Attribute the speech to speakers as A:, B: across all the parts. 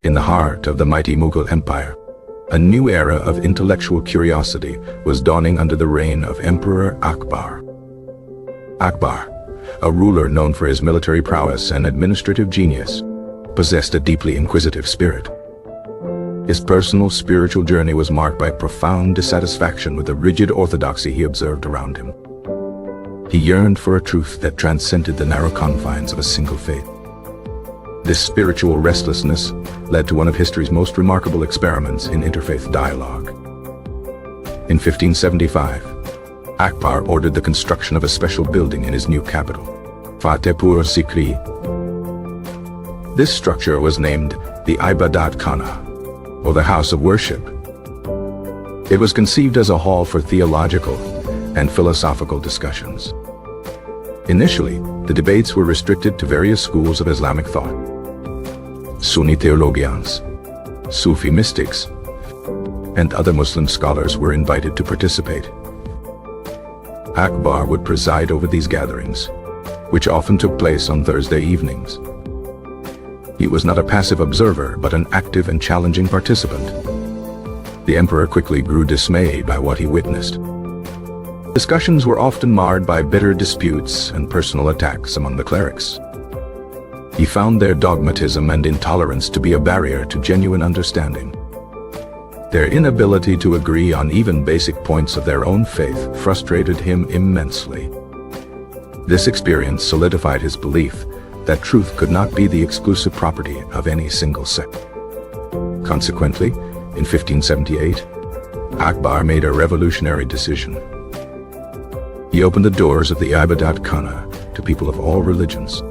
A: In the heart of the mighty Mughal Empire, a new era of intellectual curiosity was dawning under the reign of Emperor Akbar. Akbar, a ruler known for his military prowess and administrative genius, possessed a deeply inquisitive spirit. His personal spiritual journey was marked by profound dissatisfaction with the rigid orthodoxy he observed around him. He yearned for a truth that transcended the narrow confines of a single faith. This spiritual restlessness led to one of history's most remarkable experiments in interfaith dialogue. In 1575, Akbar ordered the construction of a special building in his new capital, Fatehpur Sikri. This structure was named the Ibadat Khana, or the House of Worship. It was conceived as a hall for theological and philosophical discussions. Initially, the debates were restricted to various schools of Islamic thought. Sunni theologians, Sufi mystics, and other Muslim scholars were invited to participate. Akbar would preside over these gatherings, which often took place on Thursday evenings. He was not a passive observer, but an active and challenging participant. The emperor quickly grew dismayed by what he witnessed. Discussions were often marred by bitter disputes and personal attacks among the clerics. He found their dogmatism and intolerance to be a barrier to genuine understanding. Their inability to agree on even basic points of their own faith frustrated him immensely. This experience solidified his belief that truth could not be the exclusive property of any single sect. Consequently, in 1578, Akbar made a revolutionary decision. He opened the doors of the Ibadat Khana to people of all religions.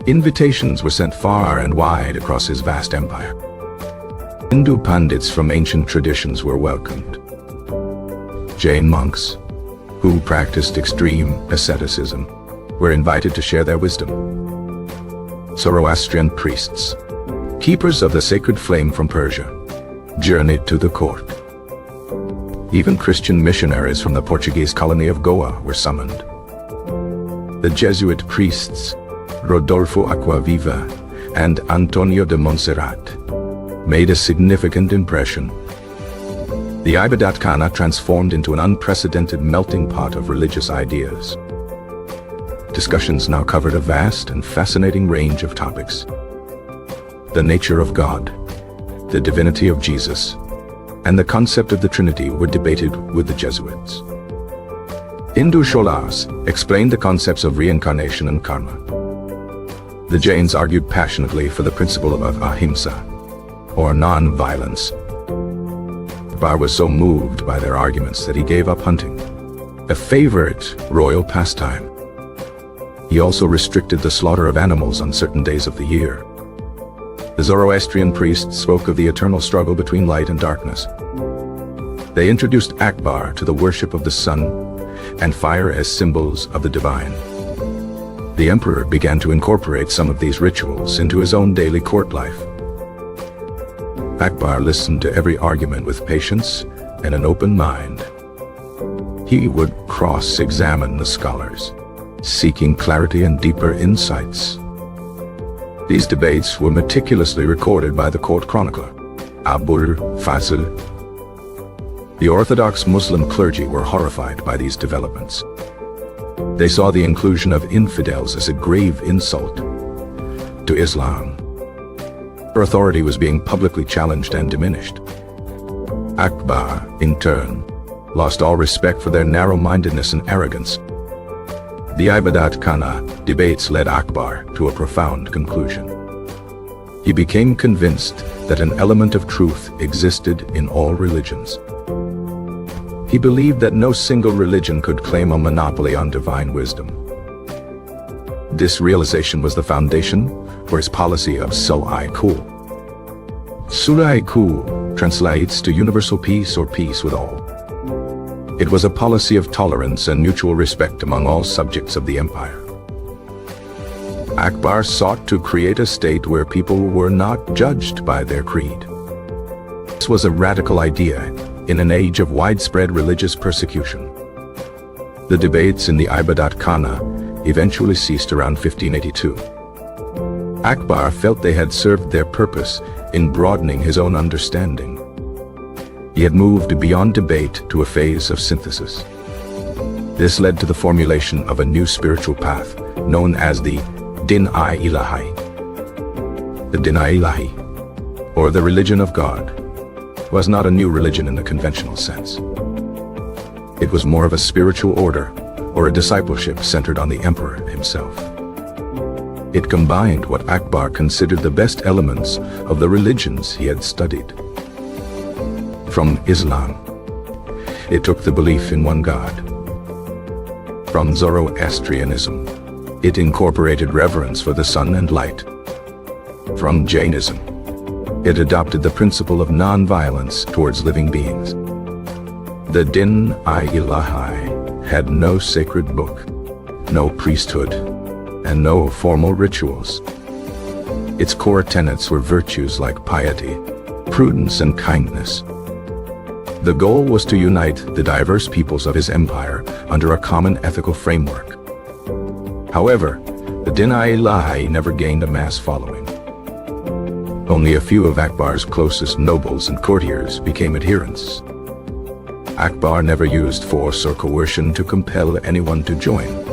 A: Invitations were sent far and wide across his vast empire. Hindu pandits from ancient traditions were welcomed. Jain monks, who practiced extreme asceticism, were invited to share their wisdom. Zoroastrian priests, keepers of the sacred flame from Persia, journeyed to the court. Even Christian missionaries from the Portuguese colony of Goa were summoned. The Jesuit priests, Rodolfo Aquaviva and Antonio de Montserrat, made a significant impression. The Ibadat Khana transformed into an unprecedented melting pot of religious ideas. Discussions now covered a vast and fascinating range of topics. The nature of God, the divinity of Jesus, and the concept of the Trinity were debated with the Jesuits. Hindu scholars explained the concepts of reincarnation and karma. The Jains argued passionately for the principle of ahimsa, or non-violence. Akbar was so moved by their arguments that he gave up hunting, a favorite royal pastime. He also restricted the slaughter of animals on certain days of the year. The Zoroastrian priests spoke of the eternal struggle between light and darkness. They introduced Akbar to the worship of the sun and fire as symbols of the divine. The emperor began to incorporate some of these rituals into his own daily court life. Akbar listened to every argument with patience and an open mind. He would cross-examine the scholars, seeking clarity and deeper insights. These debates were meticulously recorded by the court chronicler, Abul Fazl. The Orthodox Muslim clergy were horrified by these developments. They saw the inclusion of infidels as a grave insult to Islam. Her authority was being publicly challenged and diminished. Akbar, in turn, lost all respect for their narrow-mindedness and arrogance. The Ibadat Khana debates led Akbar to a profound conclusion. He became convinced that an element of truth existed in all religions. He believed that no single religion could claim a monopoly on divine wisdom. This realization was the foundation for his policy of Sulh-i-Kul. Sulh-i-Kul translates to universal peace or peace with all. It was a policy of tolerance and mutual respect among all subjects of the empire. Akbar sought to create a state where people were not judged by their creed. This was a radical idea in an age of widespread religious persecution. The debates in the Ibadat Khana eventually ceased around 1582. Akbar felt they had served their purpose in broadening his own understanding. He had moved beyond debate to a phase of synthesis. This led to the formulation of a new spiritual path known as the Din-i-Ilahi. The Din-i-Ilahi, or the religion of God, was not a new religion in the conventional sense. It was more of a spiritual order or a discipleship centered on the emperor himself. It combined what Akbar considered the best elements of the religions he had studied. From Islam, it took the belief in one God. From Zoroastrianism, it incorporated reverence for the sun and light. From Jainism, it adopted the principle of non-violence towards living beings. The Din-i-Ilahi had no sacred book, no priesthood, and no formal rituals. Its core tenets were virtues like piety, prudence, and kindness. The goal was to unite the diverse peoples of his empire under a common ethical framework. However, the Din-i-Ilahi never gained a mass following. Only a few of Akbar's closest nobles and courtiers became adherents. Akbar never used force or coercion to compel anyone to join.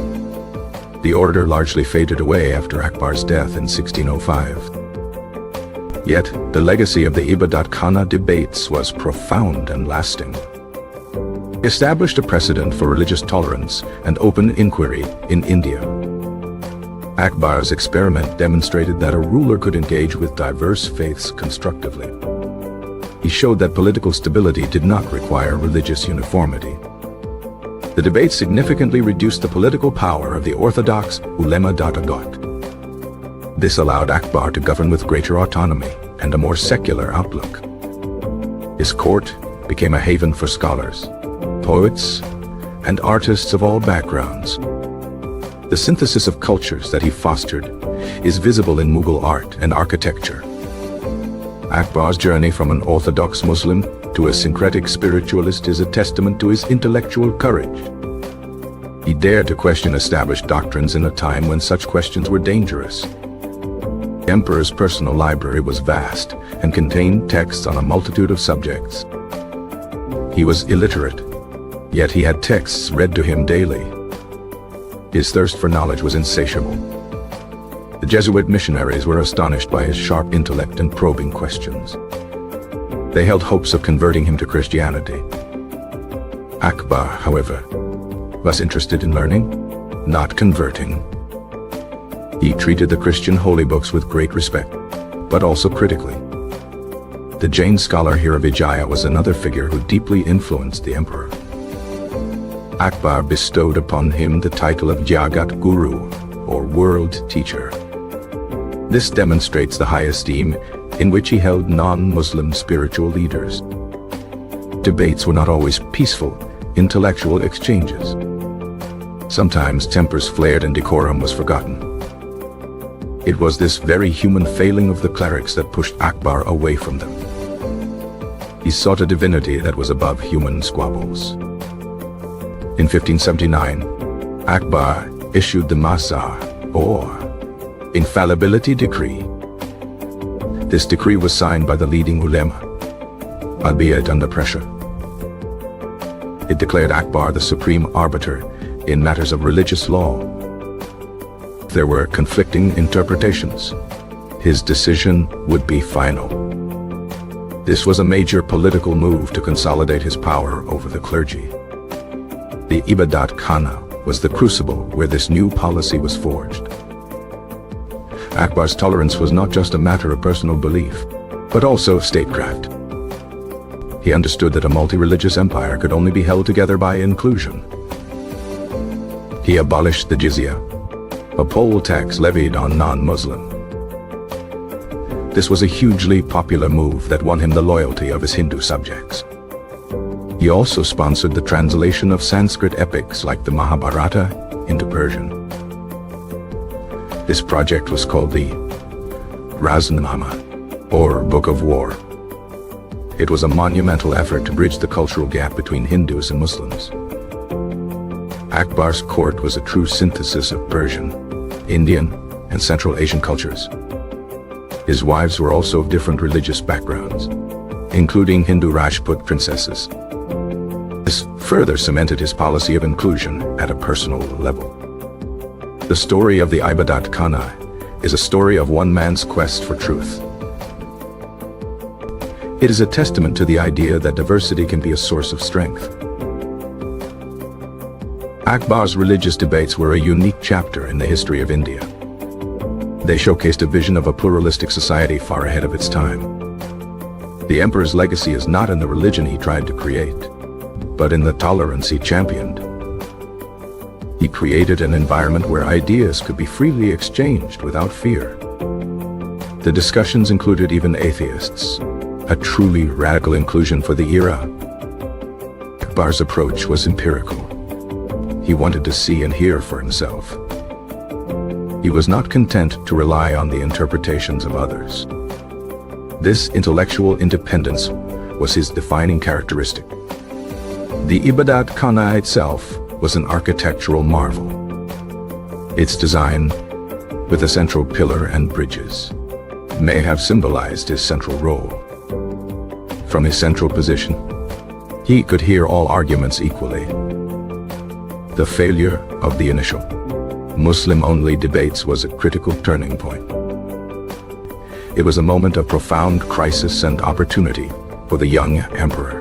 A: The order largely faded away after Akbar's death in 1605. Yet, the legacy of the Ibadat-Khana debates was profound and lasting. It established a precedent for religious tolerance and open inquiry in India. Akbar's experiment demonstrated that a ruler could engage with diverse faiths constructively. He showed that political stability did not require religious uniformity. The debate significantly reduced the political power of the orthodox ulema-dagat. This allowed Akbar to govern with greater autonomy and a more secular outlook. His court became a haven for scholars, poets, and artists of all backgrounds. The synthesis of cultures that he fostered is visible in Mughal art and architecture. Akbar's journey from an orthodox Muslim to a syncretic spiritualist is a testament to his intellectual courage. He dared to question established doctrines in a time when such questions were dangerous. The emperor's personal library was vast and contained texts on a multitude of subjects. He was illiterate, yet he had texts read to him daily. His thirst for knowledge was insatiable. The Jesuit missionaries were astonished by his sharp intellect and probing questions. They held hopes of converting him to Christianity. Akbar, however, was interested in learning, not converting. He treated the Christian holy books with great respect, but also critically. The Jain scholar Vijaya was another figure who deeply influenced the emperor. Akbar bestowed upon him the title of Jagat Guru, or world teacher. This demonstrates the high esteem in which he held non-Muslim spiritual leaders. Debates were not always peaceful, intellectual exchanges. Sometimes tempers flared and decorum was forgotten. It was this very human failing of the clerics that pushed Akbar away from them. He sought a divinity that was above human squabbles. In 1579, Akbar issued the Masar, or Infallibility Decree. This decree was signed by the leading ulema, albeit under pressure. It declared Akbar the supreme arbiter in matters of religious law. There were conflicting interpretations. His decision would be final. This was a major political move to consolidate his power over the clergy. The Ibadat-Khana was the crucible where this new policy was forged. Akbar's tolerance was not just a matter of personal belief, but also statecraft. He understood that a multi-religious empire could only be held together by inclusion. He abolished the jizya, a poll tax levied on non-Muslim. This was a hugely popular move that won him the loyalty of his Hindu subjects. He also sponsored the translation of Sanskrit epics like the Mahabharata into Persian. This project was called the Raznamama, or Book of War. It was a monumental effort to bridge the cultural gap between Hindus and Muslims. Akbar's court was a true synthesis of Persian, Indian, and Central Asian cultures. His wives were also of different religious backgrounds, including Hindu Rajput princesses. This further cemented his policy of inclusion at a personal level. The story of the Ibadat Khanai is a story of one man's quest for truth. It is a testament to the idea that diversity can be a source of strength. Akbar's religious debates were a unique chapter in the history of India. They showcased a vision of a pluralistic society far ahead of its time. The emperor's legacy is not in the religion he tried to create, but in the tolerance he championed. He created an environment where ideas could be freely exchanged without fear. The discussions included even atheists, a truly radical inclusion for the era. Akbar's approach was empirical. He wanted to see and hear for himself. He was not content to rely on the interpretations of others. This intellectual independence was his defining characteristic. The Ibadat Khanai itself was an architectural marvel. Its design, with a central pillar and bridges, may have symbolized his central role. From his central position, he could hear all arguments equally. The failure of the initial Muslim-only debates was a critical turning point. It was a moment of profound crisis and opportunity for the young emperor.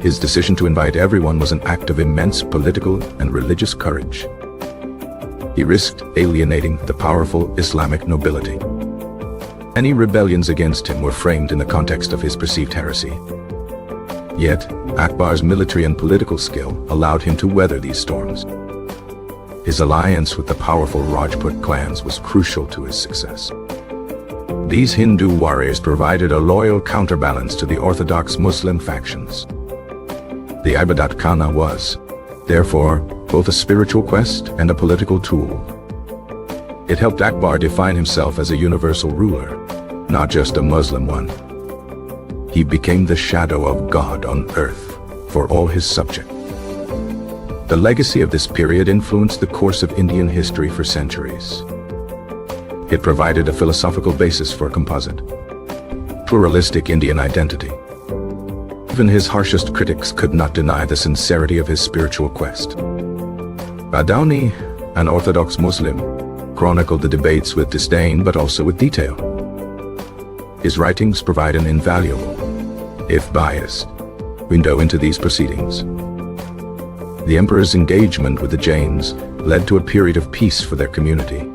A: His decision to invite everyone was an act of immense political and religious courage. He risked alienating the powerful Islamic nobility. Any rebellions against him were framed in the context of his perceived heresy. Yet, Akbar's military and political skill allowed him to weather these storms. His alliance with the powerful Rajput clans was crucial to his success. These Hindu warriors provided a loyal counterbalance to the orthodox Muslim factions. The Ibadat Khanai was, therefore, both a spiritual quest and a political tool. It helped Akbar define himself as a universal ruler, not just a Muslim one. He became the shadow of God on earth for all his subjects. The legacy of this period influenced the course of Indian history for centuries. It provided a philosophical basis for a composite, pluralistic Indian identity. Even his harshest critics could not deny the sincerity of his spiritual quest. Badauni, an Orthodox Muslim, chronicled the debates with disdain but also with detail. His writings provide an invaluable, if biased, window into these proceedings. The emperor's engagement with the Jains led to a period of peace for their community.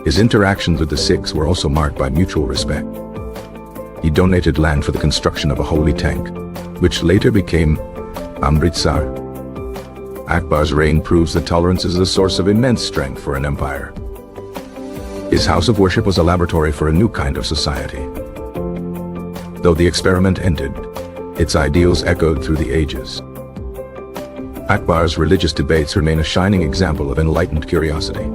A: His interactions with the Sikhs were also marked by mutual respect. He donated land for the construction of a holy tank, which later became Amritsar. Akbar's reign proves that tolerance is a source of immense strength for an empire. His house of worship was a laboratory for a new kind of society. Though the experiment ended, its ideals echoed through the ages. Akbar's religious debates remain a shining example of enlightened curiosity.